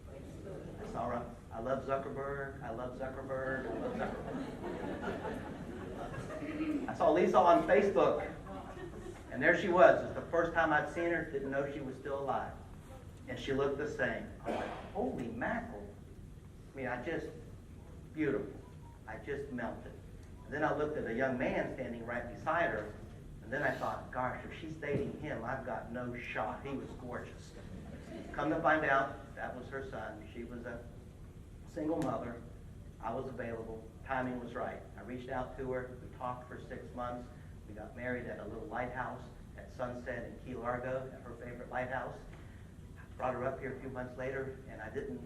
I saw her. I love Zuckerberg. I love Zuckerberg. I love Zuckerberg. I saw Lisa on Facebook. And there she was. It was the first time I'd seen her. Didn't know she was still alive. And she looked the same. I was like, holy mackerel. I mean, beautiful. I just melted. And then I looked at a young man standing right beside her. And then I thought, gosh, if she's dating him, I've got no shot. He was gorgeous. Come to find out, that was her son. She was a single mother. I was available. Timing was right. I reached out to her. We talked for 6 months. We got married at a little lighthouse at Sunset in Key Largo, at her favorite lighthouse. I brought her up here a few months later, and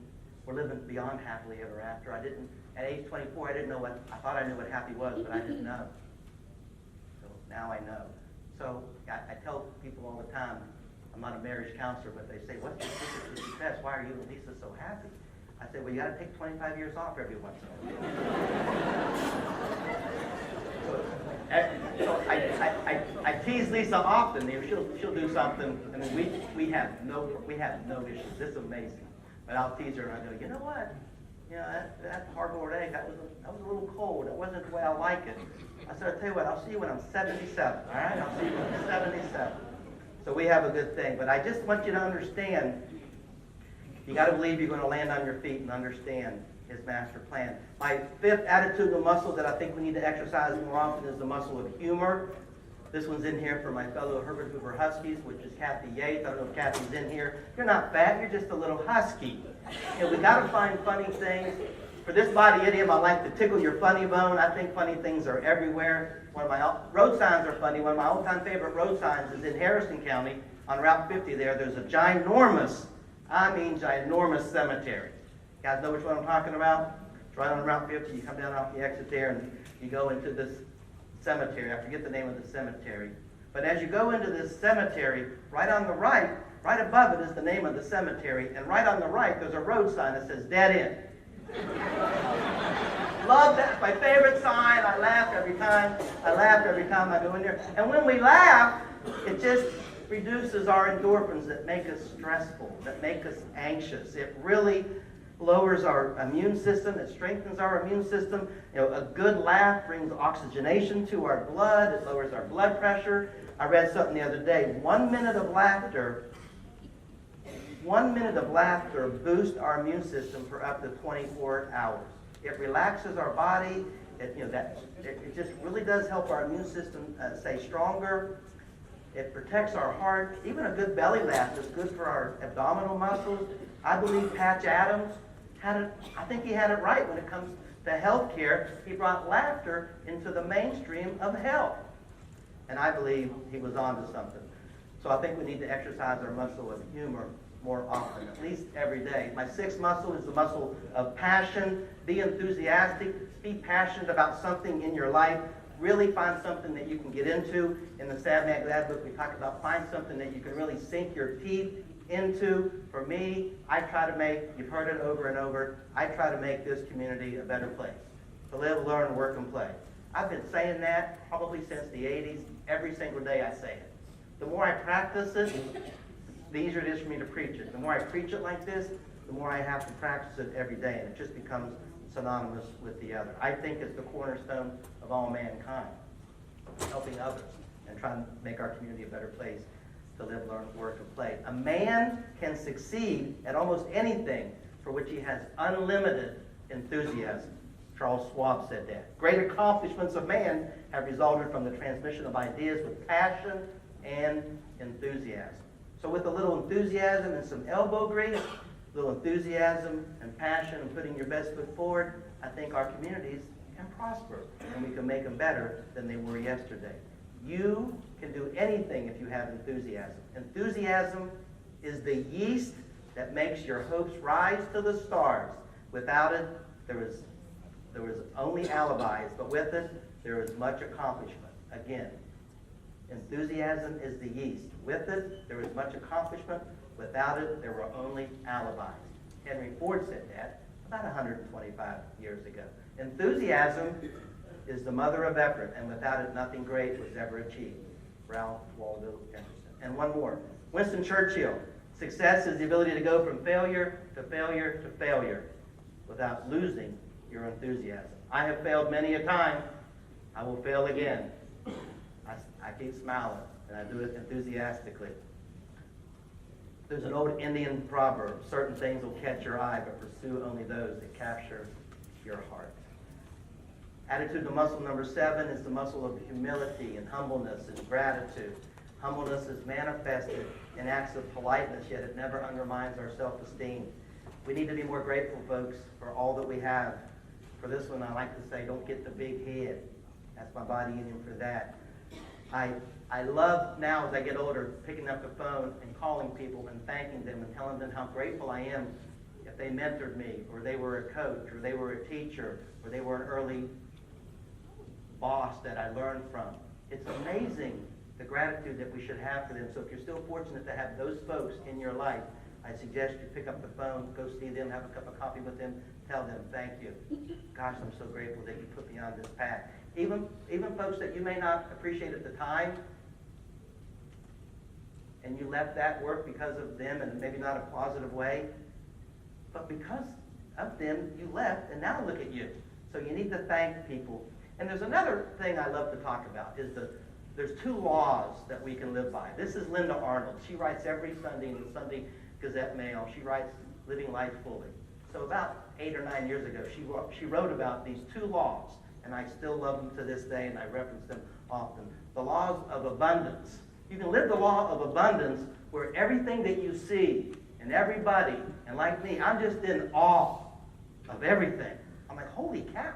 we're living beyond happily ever after. At age 24, I thought I knew what happy was, but I didn't know. So now I know. So I tell people all the time, I'm not a marriage counselor, but they say, what's the secret to success? Why are you and Lisa so happy? I said, well, you got to take 25 years off every once in a while. So I tease Lisa often. She'll do something. I mean, we have no issues. This is amazing. But I'll tease her and I go, you know what? You know, that hard-boiled egg, that was a little cold. It wasn't the way I like it. I said, I'll tell you what, I'll see you when I'm 77, all right? I'll see you when I'm 77. So we have a good thing. But I just want you to understand, you got to believe you're going to land on your feet and understand his master plan. My fifth attitudinal muscle that I think we need to exercise more often is the muscle of humor. This one's in here for my fellow Herbert Hoover Huskies, which is Kathy Yates. I don't know if Kathy's in here. You're not fat, you're just a little husky. And we got to find funny things. For this body idiom, I like to tickle your funny bone. I think funny things are everywhere. One of my road signs are funny. One of my all-time favorite road signs is in Harrison County on Route 50 there. There's a ginormous cemetery. You guys know which one I'm talking about? It's right on Route 50. You come down off the exit there and you go into this cemetery. I forget the name of the cemetery. But as you go into this cemetery, right on the right above it is the name of the cemetery, and right on the right there's a road sign that says dead end. Love that. My favorite sign. I laugh every time I go in there. And when we laugh, it just reduces our endorphins that make us stressful, that make us anxious. It really lowers our immune system. It strengthens our immune system. You know, a good laugh brings oxygenation to our blood. It lowers our blood pressure. I read something the other day. 1 minute of laughter boosts our immune system for up to 24 hours. It relaxes our body. It just really does help our immune system stay stronger. It protects our heart. Even a good belly laugh is good for our abdominal muscles. I believe Patch Adams I think he had it right when it comes to health care. He brought laughter into the mainstream of health. And I believe he was onto something. So I think we need to exercise our muscle of humor more often, at least every day. My sixth muscle is the muscle of passion. Be enthusiastic. Be passionate about something in your life. Really find something that you can get into. In the Sad Man Glad book, we talk about find something that you can really sink your teeth into. For me, I try to make, you've heard it over and over, I try to make this community a better place. To live, learn, work, and play. I've been saying that probably since the 80s. Every single day I say it. The more I practice it, the easier it is for me to preach it. The more I preach it like this, the more I have to practice it every day, and it just becomes synonymous with the other. I think it's the cornerstone of all mankind, helping others and trying to make our community a better place to live, learn, work, and play. A man can succeed at almost anything for which he has unlimited enthusiasm. Charles Schwab said that. Great accomplishments of man have resulted from the transmission of ideas with passion and enthusiasm. So with a little enthusiasm and some elbow grease, a little enthusiasm and passion and putting your best foot forward, I think our communities can prosper and we can make them better than they were yesterday. You can do anything if you have enthusiasm. Enthusiasm is the yeast that makes your hopes rise to the stars. Without it, there was only alibis, but with it, there is much accomplishment. Again, enthusiasm is the yeast. With it, there is much accomplishment. Without it, there were only alibis. Henry Ford said that about 125 years ago. Enthusiasm is the mother of effort, and without it, nothing great was ever achieved. Ralph Waldo Emerson. And one more. Winston Churchill. Success is the ability to go from failure to failure to failure without losing your enthusiasm. I have failed many a time. I will fail again. I keep smiling, and I do it enthusiastically. There's an old Indian proverb, certain things will catch your eye, but pursue only those that capture your heart. Attitudinal muscle number 7 is the muscle of humility and humbleness and gratitude. Humbleness is manifested in acts of politeness, yet it never undermines our self-esteem. We need to be more grateful, folks, for all that we have. For this one, I like to say, don't get the big head. That's my body idiom for that. I love now, as I get older, picking up the phone and calling people and thanking them and telling them how grateful I am if they mentored me, or they were a coach, or they were a teacher, or they were an early boss that I learned from. It's amazing the gratitude that we should have for them. So if you're still fortunate to have those folks in your life, I suggest you pick up the phone, go see them, have a cup of coffee with them, tell them thank you. Gosh, I'm so grateful that you put me on this path. Even folks that you may not appreciate at the time, and you left that work because of them, and maybe not a positive way, but because of them, you left, and now look at you. So you need to thank people. And there's another thing I love to talk about, is there's 2 laws that we can live by. This is Linda Arnold. She writes every Sunday in the Sunday Gazette Mail. She writes Living Life Fully. So about 8 or 9 years ago, she wrote about these 2 laws, and I still love them to this day, and I reference them often. The laws of abundance. You can live the law of abundance where everything that you see and everybody, and like me, I'm just in awe of everything. I'm like, holy cow.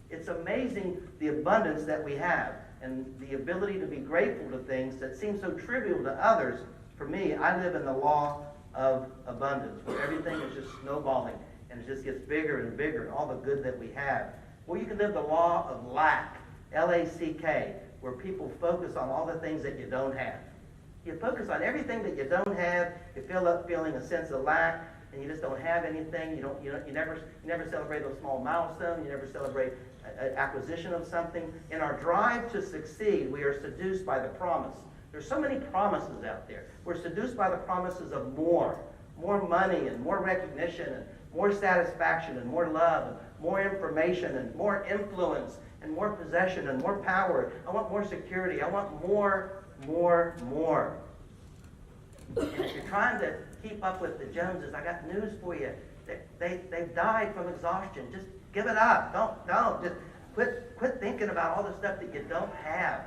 It's amazing the abundance that we have and the ability to be grateful to things that seem so trivial to others. For me, I live in the law of abundance, where everything is just snowballing and it just gets bigger and bigger, and all the good that we have. Or you can live the law of lack, L-A-C-K, where people focus on all the things that you don't have. You focus on everything that you don't have, you feel up feeling a sense of lack, and you just don't have anything. You never celebrate a small milestone, you never celebrate an acquisition of something. In our drive to succeed, we are seduced by the promise. There's so many promises out there. We're seduced by the promises of more money and more recognition and more satisfaction and more love and more information and more influence and more possession and more power. I want more security. I want more. And if you're trying to keep up with the Joneses, I got news for you. They've died from exhaustion. Just give it up. Don't. Just quit thinking about all the stuff that you don't have.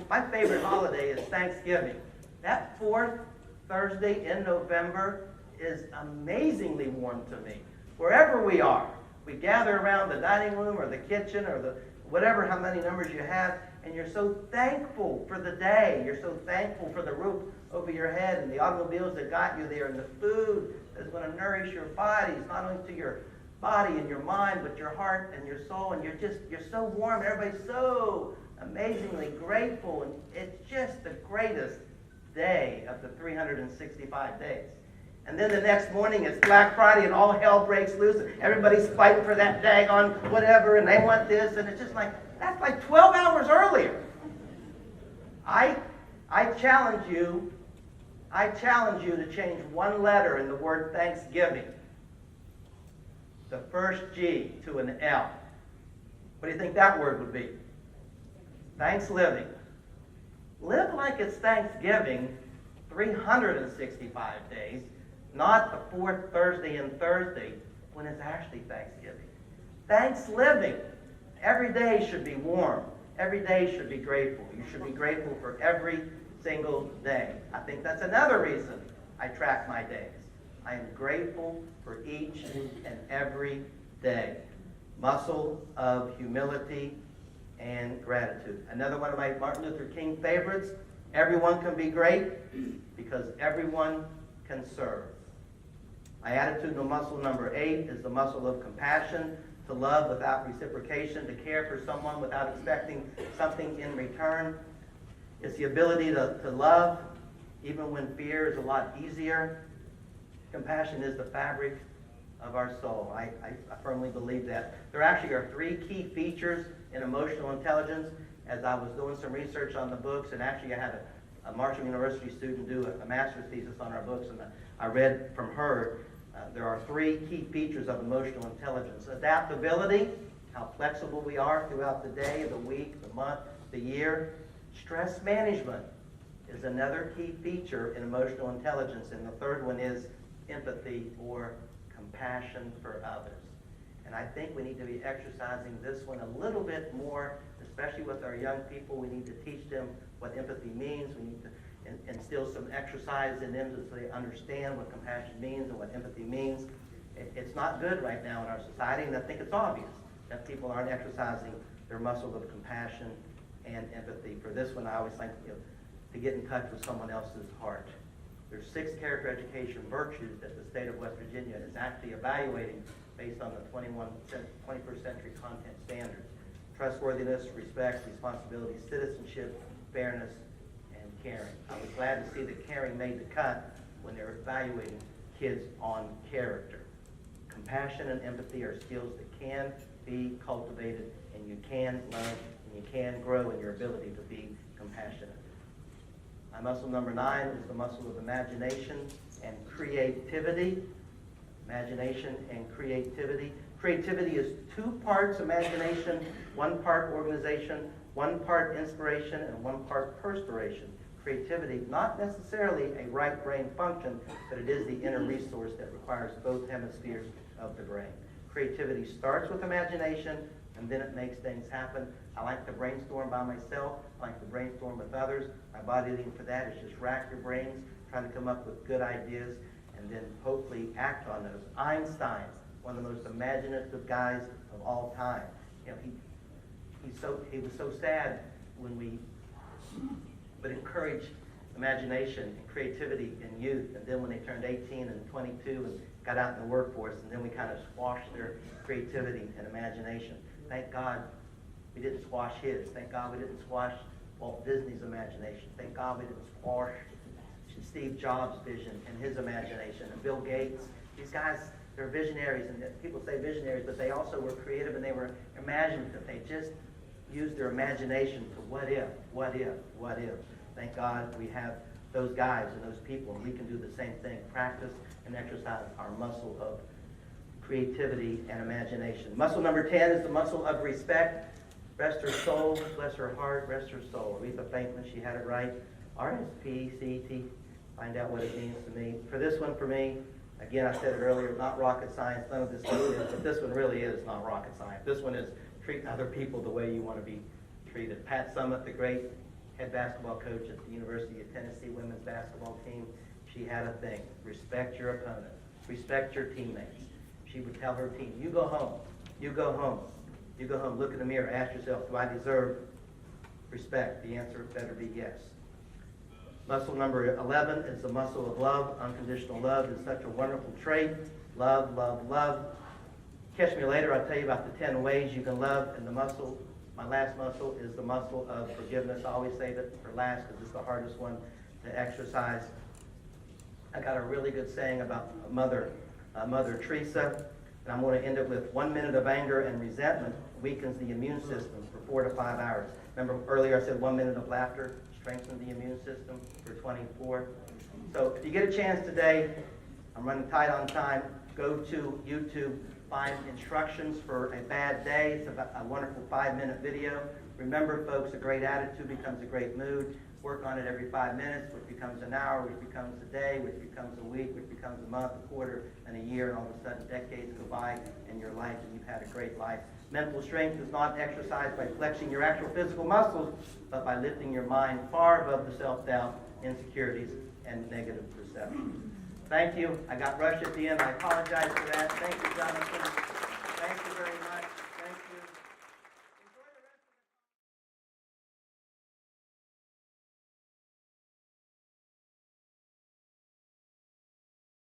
My favorite holiday is Thanksgiving. That 4th Thursday in November is amazingly warm to me. Wherever we are, we gather around the dining room or the kitchen or the whatever, how many numbers you have, and you're so thankful for the day. You're so thankful for the roof over your head and the automobiles that got you there and the food that's going to nourish your bodies, not only to your body and your mind, but your heart and your soul. And you're so warm. Everybody's so amazingly grateful, and it's just the greatest day of the 365 days. And then the next morning it's Black Friday and all hell breaks loose and everybody's fighting for that daggone whatever and they want this, and it's just like, that's like 12 hours earlier. I challenge you to change one letter in the word Thanksgiving. The first G to an L. What do you think that word would be? Thanks living. Live like it's Thanksgiving 365 days, not the 4th Thursday and Thursday when it's actually Thanksgiving. Thanks living. Every day should be warm. Every day should be grateful. You should be grateful for every single day. I think that's another reason I track my days. I am grateful for each and every day. Muscle of humility and gratitude. Another one of my Martin Luther King favorites, everyone can be great because everyone can serve. My attitudinal muscle number 8 is the muscle of compassion, to love without reciprocation, to care for someone without expecting something in return. It's the ability to love even when fear is a lot easier. Compassion is the fabric of our soul. I firmly believe that. There actually are 3 key features in emotional intelligence. As I was doing some research on the books, and actually I had a Marshall University student do a master's thesis on our books, and I read from her, there are 3 key features of emotional intelligence. Adaptability, how flexible we are throughout the day, the week, the month, the year. Stress management is another key feature in emotional intelligence. And the third one is empathy or compassion for others. And I think we need to be exercising this one a little bit more, especially with our young people. We need to teach them what empathy means. We need to instill some exercise in them so they understand what compassion means and what empathy means. It's not good right now in our society, and I think it's obvious that people aren't exercising their muscle of compassion and empathy. For this one, I always think to get in touch with someone else's heart. There's 6 character education virtues that the state of West Virginia is actually evaluating based on the 21st century content standards. Trustworthiness, respect, responsibility, citizenship, fairness, and caring. I was glad to see that caring made the cut when they were evaluating kids on character. Compassion and empathy are skills that can be cultivated, and you can learn, and you can grow in your ability to be compassionate. My muscle number 9 is the muscle of imagination and creativity. Imagination and creativity. Creativity is 2 parts imagination, 1 part organization, 1 part inspiration, and 1 part perspiration. Creativity, not necessarily a right brain function, but it is the inner resource that requires both hemispheres of the brain. Creativity starts with imagination, and then it makes things happen. I like to brainstorm by myself. I like to brainstorm with others. My body leading for that is just rack your brains, trying to come up with good ideas, and then hopefully act on those. Einstein, one of the most imaginative guys of all time. You know, he was so sad when we would encourage imagination and creativity in youth, and then when they turned 18 and 22 and got out in the workforce, and then we kind of squashed their creativity and imagination. Thank God we didn't squash his. Thank God we didn't squash Walt Disney's imagination. Thank God we didn't squash Steve Jobs' vision and his imagination, and Bill Gates. These guys, they're visionaries, and people say visionaries, but they also were creative and they were imaginative. They just used their imagination to what if, what if, what if. Thank God we have those guys and those people, and we can do the same thing. Practice and exercise our muscle of creativity and imagination. Muscle number 10 is the muscle of respect. Rest her soul, bless her heart, rest her soul. Aretha Franklin, she had it right. R-S-P-C-T. Find out what it means to me. For this one, for me, again, I said it earlier, not rocket science, none of this stuff is, but this one really is not rocket science. This one is treating other people the way you want to be treated. Pat Summitt, the great head basketball coach at the University of Tennessee women's basketball team, she had a thing: respect your opponent, respect your teammates. She would tell her team, you go home, you go home, you go home, look in the mirror, ask yourself, do I deserve respect? The answer better be yes. Muscle number 11 is the muscle of love. Unconditional love is such a wonderful trait. Love, love, love. Catch me later, I'll tell you about the 10 ways you can love. And the muscle, my last muscle, is the muscle of forgiveness. I always say that for last because it's the hardest one to exercise. I got a really good saying about Mother Teresa, and I'm going to end it with 1 minute of anger and resentment weakens the immune system for 4 to 5 hours. Remember earlier I said 1 minute of laughter strengthens the immune system for 24. So if you get a chance today, I'm running tight on time, go to YouTube, find instructions for a bad day. It's about a wonderful 5-minute video. Remember, folks, a great attitude becomes a great mood. Work on it every 5 minutes, which becomes an hour, which becomes a day, which becomes a week, which becomes a month, a quarter, and a year, and all of a sudden decades go by in your life and you've had a great life. Mental strength is not exercised by flexing your actual physical muscles, but by lifting your mind far above the self-doubt, insecurities, and negative perceptions. Thank you. I got rushed at the end. I apologize for that. Thank you, Jonathan. Thank you very much.